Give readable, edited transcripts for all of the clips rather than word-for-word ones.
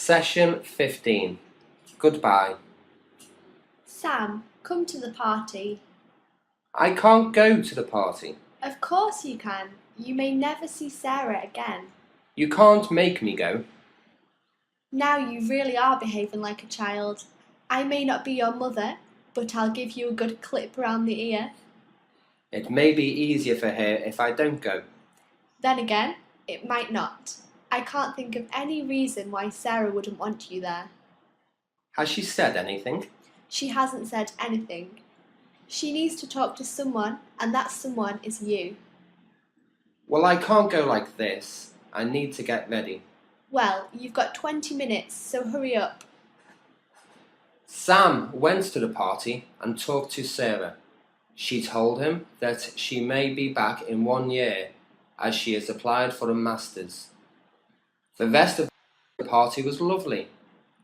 Session 15. Goodbye. Sam, come to the party. I can't go to the party. Of course you can. You may never see Sarah again. You can't make me go. Now you really are behaving like a child. I may not be your mother, but I'll give you a good clip round the ear. It may be easier for her if I don't go. Then again, it might not. I can't think of any reason why Sarah wouldn't want you there. Has she said anything? She hasn't said anything. She needs to talk to someone, and that someone is you. Well, I can't go like this. I need to get ready. Well, you've got 20 minutes, so hurry up. Sam went to the party and talked to Sarah. She told him that she may be back in 1 year as she has applied for a master's. The rest of the party was lovely.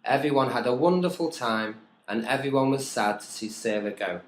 Everyone had a wonderful time and everyone was sad to see Sarah go.